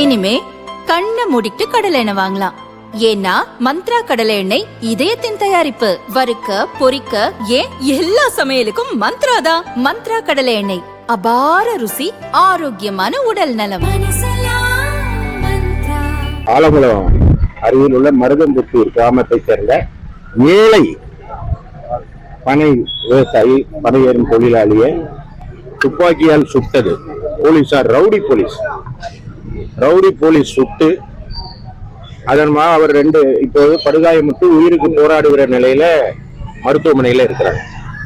இனிமே கண்ணை மூடிட்டு கடலை எண்ணெய் வாங்கலாம். ஏன்னா மந்த்ரா கடலை எண்ணெய் இதயத்தின் தயாரிப்பு. வறுக்க பொரிக்க ஏன் எல்லா சமையலுக்கும் மந்த்ரா தான். மந்த்ரா கடலை எண்ணெய், அபார ருசி, ஆரோக்கியமான உடல் நலம். ஆலங்குளம் அருகில் உள்ள மருதம்புத்தூர் கிராமத்தை சேர்ந்த ஏழை பனை விவசாயி, பனை ஏறும் தொழிலாளியை துப்பாக்கியால் சுட்டது போலீசார். ரவுடி போலீஸ் சுட்டு அதன் அவர் இப்போது படுகாயமுட்டு உயிருக்கு போராடுகிற நிலையில மருத்துவமனையில இருக்கிறார்.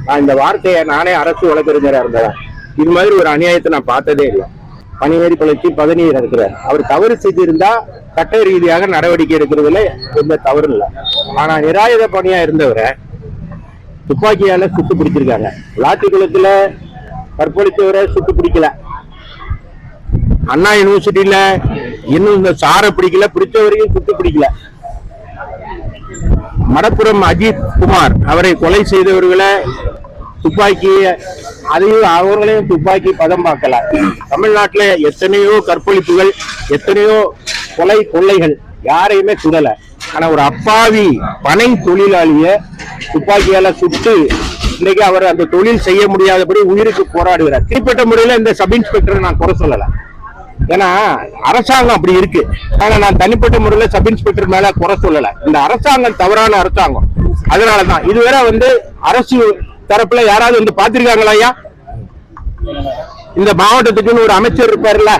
நான் இந்த வார்த்தையை நானே அரசு வழக்கறிஞராக இருந்தேன். இது மாதிரி ஒரு அநியாயத்தை நான் பார்த்ததே இல்லை. பணியேறி பழச்சி பதனியர் இருக்கிறார். அவர் தவறு செய்திருந்தா சட்ட ரீதியாக நடவடிக்கை எடுக்கிறதுல எந்த தவறு இல்லை. ஆனா நிராயுத பணியா இருந்தவரை துப்பாக்கியால சுட்டு பிடிச்சிருக்காங்க. விளாத்திக்குளத்துல கற்பழித்தவரை சுட்டு பிடிக்கல. அண்ணா யூனிவர்சிட்டியில இன்னும் இந்த சாரை பிடிக்கல, பிடிச்ச வரைக்கும் சுட்டு பிடிக்கல. மடப்புறம் அஜித் குமார் அவரை கொலை செய்தவர்களை துப்பாக்கி, அதையும் அவங்களையும் துப்பாக்கி பதம் பார்க்கல. தமிழ்நாட்டில் எத்தனையோ கற்பழிப்புகள், எத்தனையோ கொள்ளைகள், யாரையுமே சுடல. ஆனா ஒரு அப்பாவி பனை தொழிலாளிய துப்பாக்கியால சுட்டு இன்னைக்கு அவர் அந்த தொழில் செய்ய முடியாதபடி உயிருக்கு போராடுகிறார். தனிப்பட்ட முறையில இந்த சப் இன்ஸ்பெக்டர் நான் குறை சொல்லல, ஏன்னா அரசாங்கம் அப்படி இருக்கு. ஆனா நான் தனிப்பட்ட முறையில சப் இன்ஸ்பெக்டர் மேல குறை சொல்லல. இந்த அரசாங்கம் தவறான அரசாங்கம். அதனாலதான் இதுவரை அரசு தரப்புல யாராவது பாத்திருக்காங்களா? ஐயா, இந்த மாவட்டத்துக்குன்னு ஒரு அமைச்சர் இருப்பாருல்ல,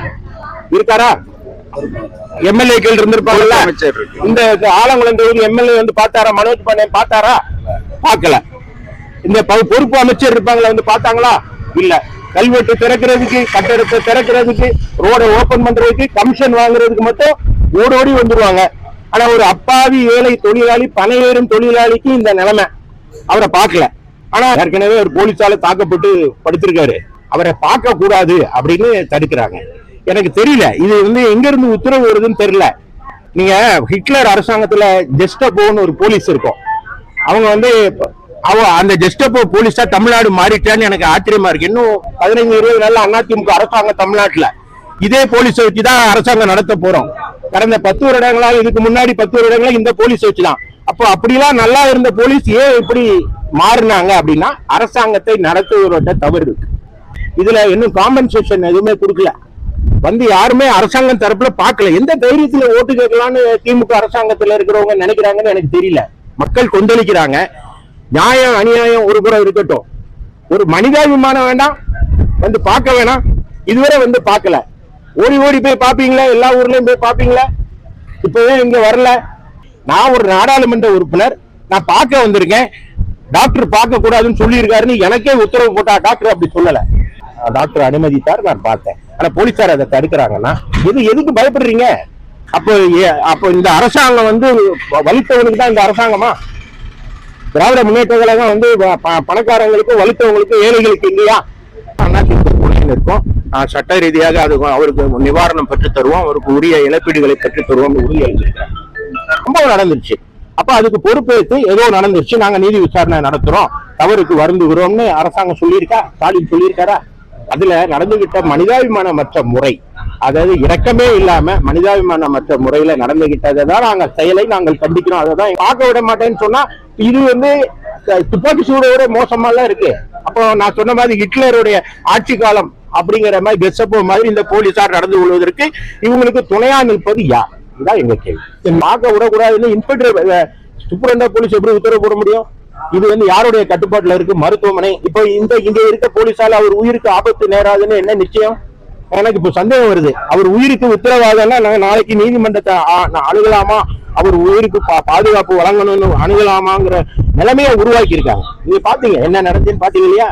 இருக்காரா? எம்எல்ஏக்கள் இருந்திருப்பாங்கல்ல. இந்த ஆலங்குளம் தொகுதி எம்எல்ஏ பார்த்தாரா? மனோஜ் பாண்டியன் பார்த்தாரா? பார்க்கல. இந்த பொறுப்பு அமைச்சர் இருப்பாங்களா, பார்த்தாங்களா? இல்ல. கல்வெட்டு திறக்கிறதுக்கு, கட்டடத்தை திறக்கிறதுக்கு, ரோடை ஓபன் பண்றதுக்கு, கமிஷன் வாங்குறதுக்கு மட்டும் ஓடோடி வந்துருவாங்க. ஆனா ஒரு அப்பாவி ஏழை தொழிலாளி, பனையேறும் தொழிலாளிக்கு இந்த நிலைமை. அவரை பார்க்கல. ஆனா ஏற்கனவே ஒரு போலீஸால தாக்கப்பட்டு படுத்திருக்காரு. அவரை பார்க்க கூடாது அப்படின்னு தடுக்கிறாங்க. எனக்கு தெரியல இது எங்க இருந்து உத்தரவு வருதுன்னு தெரியல. நீங்க ஹிட்லர் அரசாங்கத்துல ஜெஸ்டபோன்னு ஒரு போலீஸ் இருக்கும். அவங்க அந்த ஜெஸ்டபோ போலீஸா தமிழ்நாடு மாறிட்டான்னு எனக்கு ஆச்சரியமா இருக்கு. இன்னும் 15-20 நாள்ல அதிமுக அரசாங்கம் தமிழ்நாட்டுல இதே போலீஸை வச்சுதான் அரசாங்கம் நடத்த போறோம். கடந்த 10 வருடங்களா, இதுக்கு முன்னாடி 10 வருடங்களா இந்த போலீஸ் வச்சுதான். அப்போ அப்படிலாம் நல்லா இருந்த போலீஸ் ஏன் இப்படி மாறினாங்க அப்படின்னா அரசாங்கத்தை நடத்துவதோட தவறு இருக்கு. இதுல இன்னும் காம்பன்சேஷன் எதுவுமே கொடுக்கல. யாருமே அரசாங்கம் தரப்புல பார்க்கல. எந்த தைரியத்துல ஓட்டு கேட்கலான்னு திமுக அரசாங்கத்துல இருக்கிறவங்க நினைக்கிறாங்கன்னு எனக்கு தெரியல. மக்கள் கொந்தளிக்கிறாங்க. நியாயம் அநியாயம் ஒரு புறம் இருக்கட்டும், ஒரு மனிதாபிமானம் வேண்டாம், பார்க்க வேணாம். இதுவரை பார்க்கல. ஓடி ஓடி போய் பாப்பீங்களா? எல்லா ஊர்லயும் போய் பாப்பீங்களா? இப்பவே இங்க வரல. நான் ஒரு நாடாளுமன்ற உறுப்பினர், நான் பார்க்க வந்திருக்கேன். டாக்டர் பார்க்க கூடாதுன்னு சொல்லி இருக்காருன்னு எனக்கே உத்தரவு போட்டா. டாக்டர் அப்படி சொல்லல, டாக்டர் அனுமதித்தார், நான் பார்த்தேன். ஆனா போலீசார் அதை தடுக்கிறாங்கன்னா எதுக்கு பயப்படுறீங்க? அப்போ இந்த அரசாங்கம் வலித்தவனுக்கு தான் இந்த அரசாங்கமா? திராவிட முன்னேற்ற கழகம் பணக்காரங்களுக்கும் வலித்தவங்களுக்கும் ஏழைகளுக்கு இல்லையா? இருக்கும். சட்ட ரீதியாக அவருக்கு நிவாரணம் பெற்று தருவோம், அவருக்கு உரிய இழப்பீடுகளை பெற்று தருவோம் உறுதியளிச்சிருக்காங்க. சம்பவம் நடந்துருச்சு. அப்ப அதுக்கு பொறுப்பேற்று ஏதோ நடந்துருச்சு, நாங்க நீதி விசாரணை நடத்துறோம், தவறுக்கு வருந்துகிறோம்னு அரசாங்கம் சொல்லியிருக்கா? ஸ்டாலின் சொல்லியிருக்காரா? அதுல நடந்துகிட்ட மனிதாபிமானமற்ற முறை, அதாவது இரக்கமே இல்லாம மனிதாபிமானமற்ற முறையில நடந்துகிட்டதான் செயலை நாங்கள் கண்டிக்கிறோம். அதான் பார்க்க விட மாட்டேன்னு சொன்னா இது துப்பாக்கி சூடோட மோசமா எல்லாம் இருக்கு. அப்போ நான் சொன்ன மாதிரி ஹிட்லருடைய ஆட்சி காலம் அப்படிங்கிற மாதிரி கெஸ்டபோ மாதிரி இந்த போலீசார் நடந்து கொள்வதற்கு இவங்களுக்கு துணையா நிற்பது யார்? இதுதான் எங்க கேள்வி. பார்க்க விடக்கூடாதுன்னு இன்ஸ்பெக்டர் சூப்பரண்டா போலீஸ் எப்படி உத்தரவு போட முடியும்? இது யாருடைய கட்டுப்பாட்டுல இருக்கு? மருத்துவமனை. இப்போ இங்க இருக்க போலீஸால அவர் உயிருக்கு ஆபத்து நேராதுன்னு என்ன நிச்சயம்? எனக்கு இப்ப சந்தேகம் வருது. அவர் உயிருக்கு உத்தரவாதம்னா நாங்க நாளைக்கு நீதிமன்றத்தை அணுகலாமா? அவர் உயிருக்கு பாதுகாப்பு வழங்கணும்னு அணுகலாமாங்கிற நிலைமையை உருவாக்கி இருக்காங்க. நீங்க பாத்தீங்க என்ன நடந்துன்னு பாத்தீங்க இல்லையா?